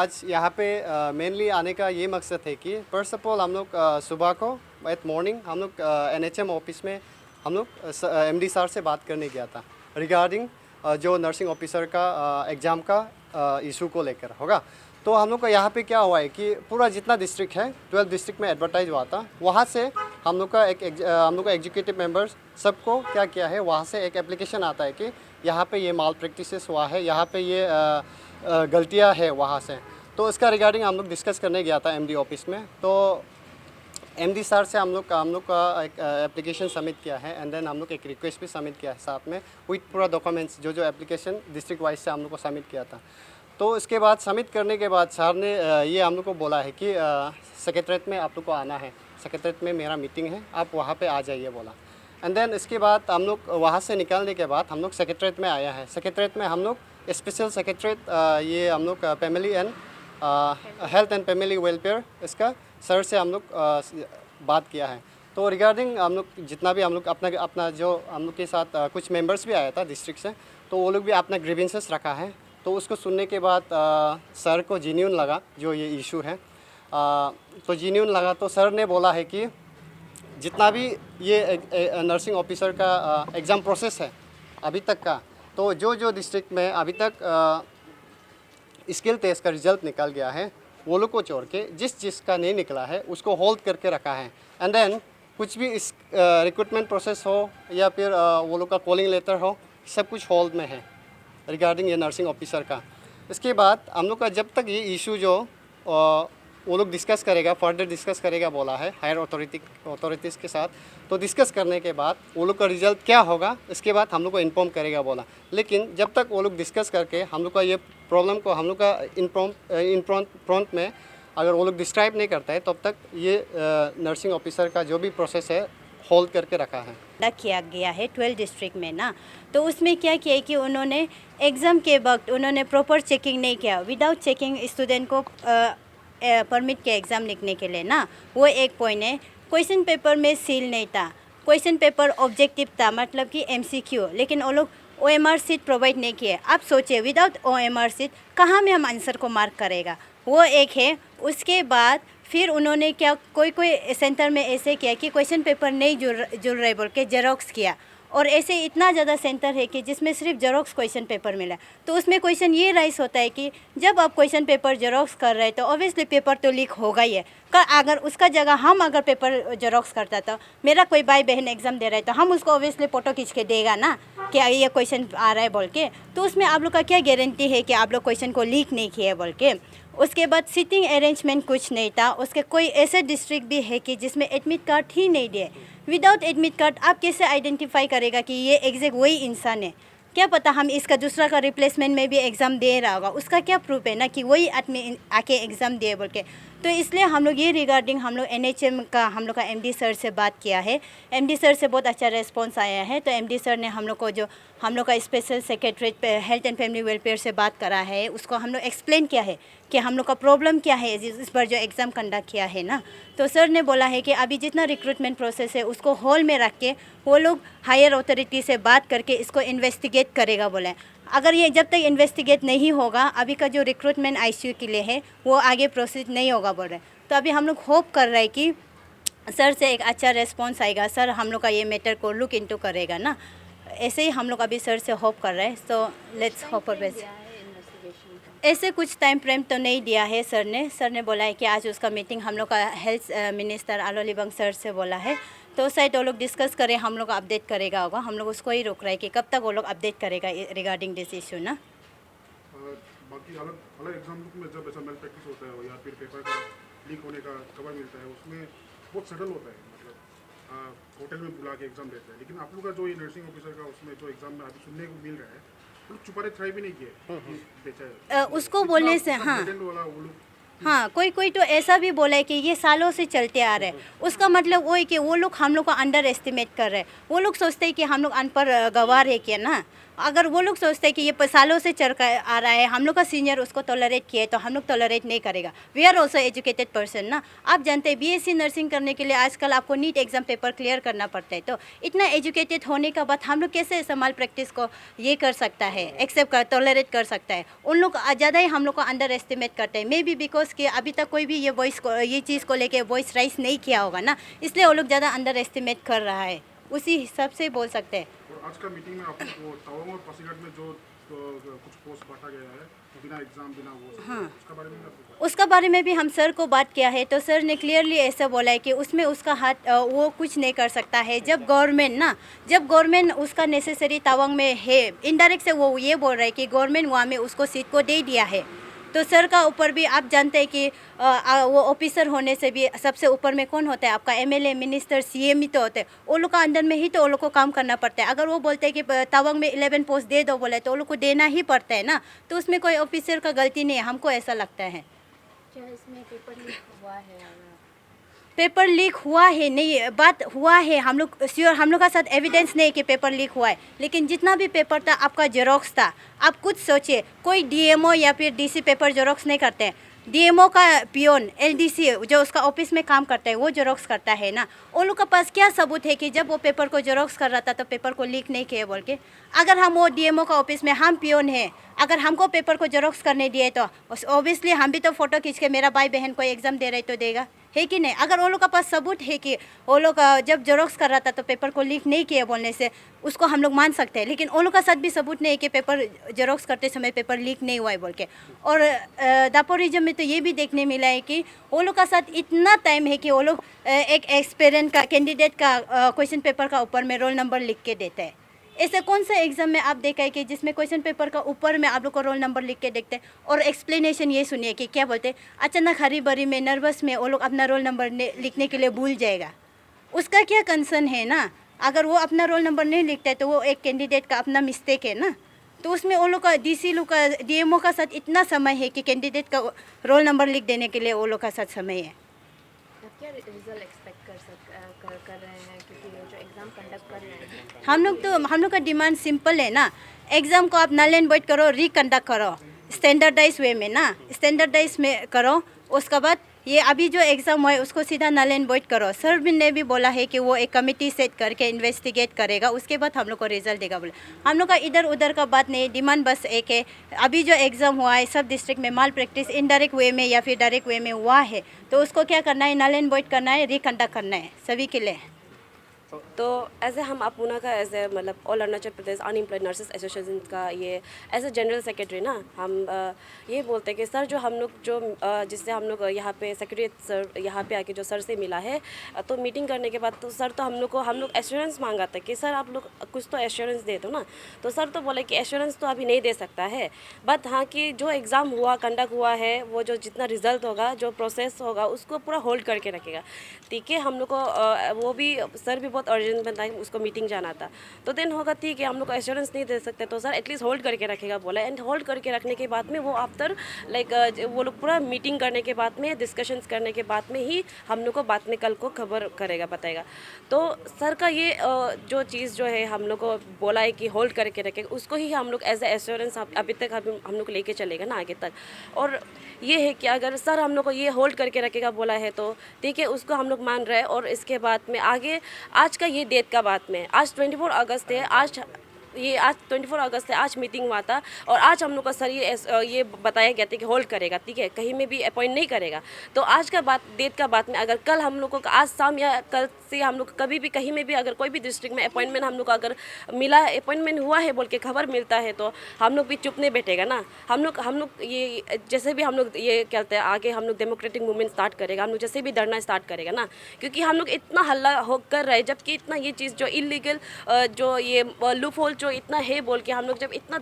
आज यहाँ पे मेनली आने का ये मकसद है कि फर्स्ट ऑफ ऑल हम लोग सुबह को एट मॉर्निंग हम लोग एनएचएम ऑफिस में हम लोग एमडी सर से बात करने गया था रिगार्डिंग जो नर्सिंग ऑफिसर का एग्ज़ाम का इशू को लेकर होगा। तो हम लोग का यहाँ पे क्या हुआ है कि पूरा जितना डिस्ट्रिक्ट है 12 डिस्ट्रिक्ट में एडवर्टाइज हुआ था, वहाँ से हम लोग का हम लोग का एग्जीक्यूटिव मेंबर्स सबको क्या किया है, वहाँ से एक एप्लीकेशन आता है कि यहाँ पे ये माल प्रैक्टिसेस हुआ है, यहाँ पे ये गलतियाँ है वहाँ से। तो इसका रिगार्डिंग हम लोग डिस्कस करने गया था एमडी ऑफिस में। तो एमडी सर से हम लोग का एक एप्लीकेशन सबमिट किया है एंड देन हम लोग एक रिक्वेस्ट भी सबमिट किया है साथ में विथ पूरा डॉक्यूमेंट्स जो एप्लीकेशन डिस्ट्रिक्ट वाइज से हम लोग को सबमिट किया था। तो इसके बाद सबमिट करने के बाद सर ने ये हम लोग को बोला है कि सेक्रेटरीट में आप लोग को आना है, सेक्रेटरीट में मेरा मीटिंग है, आप वहाँ पे आ जाइए बोला। एंड देन इसके बाद हम लोग वहाँ से निकलने के बाद हम लोग सेक्रेटरीट में आया है। सेक्रेटरीट में हम लोग स्पेशल सेक्रेटरीट ये हम लोग family and health and family welfare इसका सर से हम लोग बात किया है। तो रिगार्डिंग हम लोग जितना भी हम लोग अपना जो हम लोग के साथ कुछ मेंबर्स भी आया था डिस्ट्रिक्ट से, तो वो लोग भी अपना ग्रीवेंसेस रखा है। तो उसको सुनने के बाद सर को जेन्युइन लगा जो ये इशू है। तो जेन्युइन लगा तो सर ने बोला है कि जितना भी ये नर्सिंग ऑफिसर का एग्ज़ाम प्रोसेस है अभी तक का, तो जो डिस्ट्रिक्ट में अभी तक स्किल टेस्ट का रिजल्ट निकल गया है, वो लोग को छोड़ के जिस का नहीं निकला है उसको होल्ड करके रखा है। एंड देन कुछ भी इस रिक्रूटमेंट प्रोसेस हो या फिर वो लोग का कॉलिंग लेटर हो, सब कुछ होल्ड में है रिगार्डिंग ये नर्सिंग ऑफिसर का। इसके बाद हम लोग का जब तक ये इशू जो वो लोग डिस्कस करेगा, फर्दर डिस्कस करेगा बोला है हायर अथॉरिटीज़ के साथ। तो डिस्कस करने के बाद वो लोग का रिजल्ट क्या होगा इसके बाद हम लोग को इन्फॉर्म करेगा बोला। लेकिन जब तक वो लोग डिस्कस करके हम लोग का ये प्रॉब्लम को हम लोग का इन फ्रंट में अगर वो लोग डिस्क्राइब नहीं करता है तब तक ये नर्सिंग ऑफिसर का जो भी प्रोसेस है होल्ड करके रखा है। किया गया है 12 डिस्ट्रिक्ट में ना, तो उसमें क्या किया है कि उन्होंने एग्ज़ाम के वक्त उन्होंने प्रॉपर चेकिंग नहीं किया। विदाउट चेकिंग स्टूडेंट को परमिट के एग्ज़ाम लिखने के लिए ना, वो एक पॉइंट है। क्वेश्चन पेपर में सील नहीं था, क्वेश्चन पेपर ऑब्जेक्टिव था, मतलब कि एमसीक्यू, लेकिन वो लोग OMR सीट प्रोवाइड नहीं किए। आप सोचिए विदाउट OMR सीट कहाँ में हम आंसर को मार्क करेगा, वो एक है। उसके बाद फिर उन्होंने क्या कोई सेंटर में ऐसे किया कि क्वेश्चन पेपर नहीं जुड़ रहे बोल के जेरोक्स किया, और ऐसे इतना ज़्यादा सेंटर है कि जिसमें सिर्फ जेरोक्स क्वेश्चन पेपर मिला। तो उसमें क्वेश्चन ये राइज होता है कि जब आप क्वेश्चन पेपर जेरोक्स कर रहे हैं तो ऑब्वियसली पेपर तो लीक होगा ही है। अगर उसका जगह हम अगर पेपर जेरोक्स करता तो मेरा कोई भाई बहन एग्ज़ाम दे रहा है तो हम उसको ऑब्वियसली फ़ोटो खींच के देगा ना कि ये क्वेश्चन आ रहा है बोल के। तो उसमें आप लोग का क्या गारंटी है कि आप लोग क्वेश्चन को लीक नहीं किए बोल के। उसके बाद सीटिंग अरेंजमेंट कुछ नहीं था। उसके कोई ऐसे डिस्ट्रिक्ट भी है कि जिसमें एडमिट कार्ड ही नहीं दिए। विदाउट एडमिट कार्ड आप कैसे आइडेंटिफाई करेगा कि ये एग्जैक्ट वही इंसान है? क्या पता हम इसका दूसरा का रिप्लेसमेंट में भी एग्ज़ाम दे रहा होगा, उसका क्या प्रूफ है ना कि वही आदमी आके एग्ज़ाम दिए बोल के। तो इसलिए हम लोग ये रिगार्डिंग हम लोग NHM का हम लोग का MD सर से बात किया है। MD सर से बहुत अच्छा रेस्पॉन्स आया है। तो MD सर ने हम लोग को जो हम लोग का special secretariat health and family welfare से बात करा है, उसको हम लोग एक्सप्लेन किया है कि हम लोग का प्रॉब्लम क्या है इस पर जो एग्ज़ाम कंडक्ट किया है ना। तो सर ने बोला है कि अभी जितना रिक्रूटमेंट प्रोसेस है उसको होल्ड में रख के वो लोग हायर अथॉरिटी से बात करके इसको इन्वेस्टिगेट करेगा बोले। अगर ये जब तक इन्वेस्टिगेट नहीं होगा, अभी का जो रिक्रूटमेंट ICU के लिए है वो आगे प्रोसेस नहीं होगा बोल रहे। तो अभी हम लोग होप कर रहे हैं कि सर से एक अच्छा रेस्पॉन्स आएगा, सर हम लोग का ये मैटर को लुक इनटू करेगा ना। ऐसे ही हम लोग अभी सर से होप कर रहे हैं। तो लेट्स होप फॉर बेस्ट। ऐसे कुछ टाइम फ्रेम तो नहीं दिया है सर ने बोला है कि आज उसका मीटिंग हम लोग का health minister Alo Libang sir से बोला है। तो शायद वो लोग डिस्कस करें, हम लोग अपडेट करेगा होगा। हम लोग उसको ही रोक रहे हैं कि कब तक वो लोग अपडेट करेगा रिगार्डिंग दिस इशू ना। बाकी अलग एग्जाम में जब ऐसा मेल प्रैक्टिस होता है या फिर पेपर का लीक होने का खबर मिलता है, उसमें बहुत सटल होता है, मतलब होटल में बुला के एग्जाम देते हैं। लेकिन आप लोग का जो ये नर्सिंग ऑफिसर का उसमें जो एग्जाम में अभी सुनने को मिल रहा है, वो लोग छुपाने ट्राई भी नहीं किए बेचा है उसको बोलने से। हाँ कोई तो ऐसा भी बोला है कि ये सालों से चलते आ रहे हैं। उसका मतलब वो है कि वो लोग हम लोग को अंडर एस्टिमेट कर रहे हैं। वो लोग सोचते हैं कि हम लोग अनपढ़ गवार है क्या ना, अगर वो लोग सोचते हैं कि ये सालों से चल कर आ रहा है, हम लोग का सीनियर उसको टॉलरेट किए तो हम लोग टॉलरेट नहीं करेगा। We are also educated person ना। आप जानते हैं बीएससी नर्सिंग करने के लिए आजकल आपको नीट एग्जाम पेपर क्लियर करना पड़ता है, तो इतना एजुकेटेड होने का बाद हम लोग कैसे ऐसा माल प्रैक्टिस को ये कर सकता है, एक्सेप्ट कर टॉलरेट कर सकता है। उन लोग ज़्यादा ही हम लोग को अंडर एस्टिमेट करते हैं, मे बी बिकॉज कि अभी तक कोई भी ये वॉइस को ये चीज़ को लेके वॉइस राइज नहीं किया होगा ना, इसलिए वो लोग ज़्यादा अंडर एस्टिमेट कर रहा है, उसी हिसाब से बोल सकते हैं। और आज का मीटिंग में आप लोग को तवांग और पासीघाट में जो कुछ पोस्ट बांटा गया है बिना एग्जाम बिना वो, हाँ, उसका बारे में आपको उसका बारे में भी हम सर को बात किया है, तो सर ने क्लियरली ऐसा बोला है कि उसमें उसका हाथ वो कुछ नहीं कर सकता है। जब गवर्नमेंट उसका नेसेसरी तवांग में है, इनडायरेक्ट से वो ये बोल रहा है कि गवर्नमेंट वहाँ में उसको सीट को दे दिया है, तो सर का ऊपर भी आप जानते हैं कि वो ऑफिसर होने से भी सबसे ऊपर में कौन होता है, आपका एमएलए मिनिस्टर सीएम ही तो होते हैं। वो लोग का अंदर में ही तो वो लोग को काम करना पड़ता है। अगर वो बोलते हैं कि तवांग में 11 पोस्ट दे दो बोले, तो वो लोग को देना ही पड़ता है ना, तो उसमें कोई ऑफिसर का गलती नहीं है, हमको ऐसा लगता है। क्या इसमें पेपर लीक हुआ है? पेपर लीक हुआ है नहीं, बात हुआ है, हम लोग श्योर, हम लोग का साथ एविडेंस नहीं कि पेपर लीक हुआ है, लेकिन जितना भी पेपर था आपका जेरोक्स था। आप कुछ सोचिए, कोई डीएमओ या फिर डीसी पेपर जेरोक्स नहीं करते हैं। डीएमओ का पियोन एलडीसी जो उसका ऑफिस में काम करता है वो जेरोक्स करता है ना। उन लोग के पास क्या सबूत है कि जब वो पेपर को जेरोक्स कर रहा था तो पेपर को लीक नहीं किए बोल के? अगर हम वो डीएमओ का ऑफिस में हम पियोन है, अगर हमको पेपर को जेरोक्स करने दिए तो ऑब्वियसली हम भी तो फोटो खींच के मेरा भाई बहन को एग्जाम दे रहे तो देगा, है कि नहीं? अगर वो लोग के पास सबूत है कि वो लोग जब जेरोक्स कर रहा था तो पेपर को लीक नहीं किए बोलने से उसको हम लोग मान सकते हैं, लेकिन वो लोग का साथ भी सबूत नहीं है कि पेपर जेरोक्स करते समय पेपर लीक नहीं हुआ है बोल के। और दापोरिज्म में तो ये भी देखने मिला है कि वो लोग का साथ इतना टाइम है कि वो लोग एक एक्सपेरेंट का कैंडिडेट का क्वेश्चन पेपर का ऊपर में रोल नंबर लिख के देते हैं। ऐसे कौन सा एग्जाम में आप देखा है कि जिसमें क्वेश्चन पेपर का ऊपर में आप लोग को रोल नंबर लिख के देखते हैं? और एक्सप्लेनेशन ये सुनिए कि क्या बोलते हैं, अचानक हरी भरी में नर्वस में वो लोग अपना रोल नंबर लिखने के लिए भूल जाएगा। उसका क्या कंसर्न है ना? अगर वो अपना रोल नंबर नहीं लिखता है तो वो एक कैंडिडेट का अपना मिस्टेक है ना। तो उसमें वो लोग का डीसी लोग का डीएमओ का साथ इतना समय है कि कैंडिडेट का रोल नंबर लिख देने के लिए वो लोग का साथ समय है। क्या रिजल्ट एक्सपेक्ट कर रहे हैं, क्योंकि जो एग्ज़ाम कंडक्ट कर रहे हैं हम लोग का डिमांड सिंपल है ना, एग्ज़ाम को आप नल एंड वॉइड करो, रिकंडक्ट करो स्टैंडर्डाइज वे में ना, स्टैंडर्डाइज में करो। उसके बाद ये अभी जो एग्ज़ाम हुआ है उसको सीधा नल एंड वॉइड करो। सर ने भी बोला है कि वो एक कमेटी सेट करके इन्वेस्टिगेट करेगा, उसके बाद हम लोग को रिजल्ट देगा बोले। हम लोग का इधर उधर का बात नहीं, डिमांड बस एक है। अभी जो एग्ज़ाम हुआ है सब डिस्ट्रिक्ट में माल प्रैक्टिस इनडायरेक्ट वे में या फिर डायरेक्ट वे में हुआ है, तो उसको क्या करना है, नल एंड वॉइड करना है, रिकंडक्ट करना है सभी के लिए। तो ऐसे हम अपूना का ऐसे मतलब all Arunachal Pradesh unemployed nurses association का ये एज ए जनरल सेक्रेटरी ना हम ये बोलते हैं कि सर जो हम लोग जो जिससे हम लोग यहाँ पे सेक्रेटरी सर यहाँ पे आके जो सर से मिला है, तो मीटिंग करने के बाद तो सर तो हम लोग एश्योरेंस मांगा था कि सर आप लोग कुछ तो एश्योरेंस दे दो ना। तो सर तो बोले कि एश्योरेंस तो अभी नहीं दे सकता है, बट हाँ कि जो एग्ज़ाम हुआ कंडक्ट हुआ है वो जो जितना रिजल्ट होगा जो प्रोसेस होगा उसको पूरा होल्ड करके रखेगा। ठीक है, हम लोग को वो भी सर भी बहुत अर्जेंट में था, उसको मीटिंग जाना था, तो देन होगा ठीक है हम लोग को एश्योरेंस नहीं दे सकते तो सर एटलीस्ट होल्ड करके रखेगा बोला। एंड होल्ड करके रखने के बाद में वो आफ्टर लाइक वो लोग पूरा मीटिंग करने के बाद में डिस्कशंस करने के बाद में ही हम लोग को बाद में कल को खबर करेगा बताएगा। तो सर का ये जो चीज़ जो है हम लोग को बोला है कि होल्ड करके रखेगा, उसको ही हम लोग एज ए एश्योरेंस अभी तक हम लोग लेके चलेगा ना आगे तक। और ये है कि अगर सर हम लोग को ये होल्ड करके रखेगा बोला है तो ठीक है, उसको हम लोग मान रहे हैं। और इसके बाद में आगे आज का ये डेट का बात में आज 24 अगस्त है, आज 24 अगस्त है, आज मीटिंग हुआ था और आज हम लोग का सर ये बताया गया था कि होल्ड करेगा, ठीक है, कहीं में भी अपॉइंट नहीं करेगा। तो आज का बात डेट का बात में अगर कल हम लोगों को आज शाम या कल से हम लोग कभी भी कहीं में भी अगर कोई भी डिस्ट्रिक्ट में अपॉइंटमेंट हम लोग का अगर मिला अपॉइंटमेंट हुआ है बोल के खबर मिलता है तो हम लोग भी चुप नहीं बैठेगा ना। हम लोग ये जैसे भी हम लोग ये कहते हैं आगे हम लोग डेमोक्रेटिक मूवमेंट स्टार्ट करेगा, हम लोग जैसे भी डरना स्टार्ट करेगा ना, क्योंकि हम लोग इतना हल्ला हो कर रहे हैं जबकि इतना ये चीज़ जो इलीगल जो ये लूप होल जो इतना है बोल के हम लोग जब इतना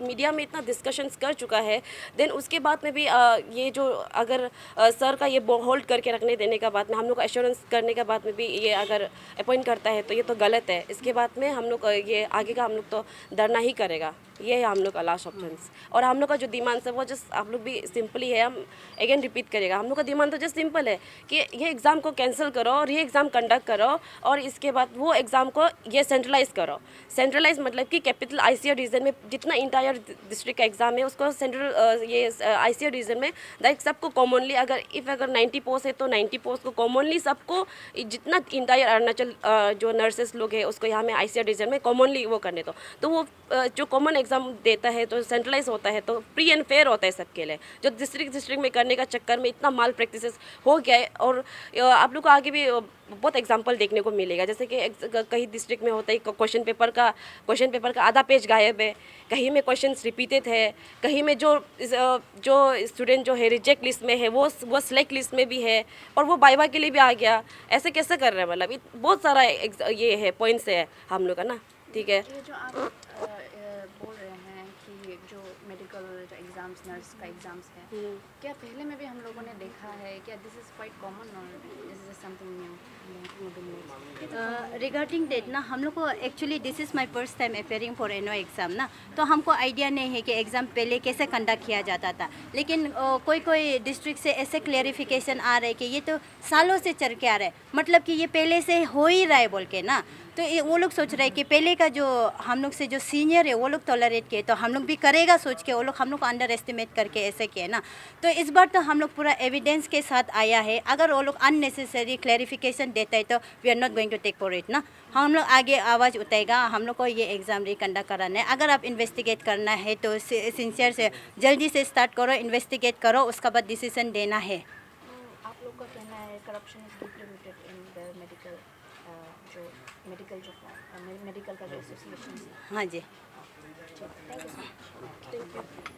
मीडिया में इतना डिस्कशंस कर चुका है, देन उसके बाद में भी ये जो अगर सर का ये होल्ड करके रखने देने का बाद में हम लोग को एश्योरेंस करने के बाद में भी ये अगर अपॉइंट करता है तो ये तो गलत है। इसके बाद में हम लोग ये आगे का हम लोग तो डरना ही करेगा। ये है हम लोग का लास्ट ऑप्शन। और हम लोग का जो डिमांड है वो जस्ट आप लोग भी सिंपली है, हम अगेन रिपीट करेगा, हम लोग का डिमांड तो जस्ट सिंपल है कि ये एग्ज़ाम को कैंसिल करो और ये एग्ज़ाम कंडक्ट करो और इसके बाद वो एग्ज़ाम को ये सेंट्रलाइज करो। सेंट्रलाइज मतलब कि कैपिटल ICR रीजन में जितना इंटायर डिस्ट्रिक्ट का एग्ज़ाम है उसको सेंट्रल ये ICR रीजन में लाइक सबको कॉमनली अगर 90 पोस्ट है तो 90 पोस्ट को कॉमनली सबको जितना इंटायर अरुणाचल जो नर्सेस लोग हैं उसको यहाँ में ICR रीजन में कॉमनली वो करने दो। तो वो जो कॉमन एग्ज़ाम देता है तो सेंट्रलाइज होता है तो फ्री एंड फेयर होता है सबके लिए। जो डिस्ट्रिक्ट में करने का चक्कर में इतना माल प्रैक्टिसेस हो गया है और आप लोग को आगे भी बहुत एग्जांपल देखने को मिलेगा। जैसे कि कहीं डिस्ट्रिक्ट में होता है क्वेश्चन पेपर का आधा पेज गायब है, कहीं में क्वेश्चंस रिपीटेड है, कहीं में जो स्टूडेंट जो है रिजेक्ट लिस्ट में है वो सिलेक्ट लिस्ट में भी है और वो वाइवा के लिए भी आ गया। ऐसे कैसे कर रहे हैं, मतलब बहुत सारा ये है पॉइंट्स है हम लोग का ना। ठीक है, ये जो आप बोल रहे हैं कि जो मेडिकल जो एग्ज़ाम्स नर्स का एग्ज़ाम्स है, क्या पहले में भी हम लोगों ने देखा है, क्या दिस इज़ क्वाइट कॉमन और this is something new? Regarding date ना, हम लोग को actually this is my first time appearing for an exam ना, तो हमको आइडिया नहीं है कि एग्ज़ाम पहले कैसे कंडक्ट किया जाता था। लेकिन कोई डिस्ट्रिक्ट से ऐसे क्लेरिफिकेशन आ रहे कि ये तो सालों से चल के आ रहा है, मतलब कि ये पहले से हो ही रहा है बोल के ना। तो वो लोग सोच रहे हैं कि पहले का जो हम लोग से जो सीनियर है वो लोग टॉलरेट किए तो हम लोग भी करेगा सोच के वो लोग हम लोग को अंडर एस्टिमेट करके ऐसे किए ना। तो इस बार तो हम लोग पूरा एविडेंस के साथ आया है। अगर वो लोग अननेसेसरी क्लैरिफिकेशन देता है तो we are not going to take for it ना। हम लोग आगे आवाज़ उठाएगा, हम लोग को ये एग्ज़ाम रिकंडक्ट कराना है। अगर आप इन्वेस्टिगेट करना है तो सिंसियर से जल्दी से स्टार्ट करो, इन्वेस्टिगेट करो, उसका बाद डिसीजन देना है। तो आप लोग का कहना है corruption is deeply rooted in the medical का जो एसोसिएशन है। हाँ जी। Thank you so much.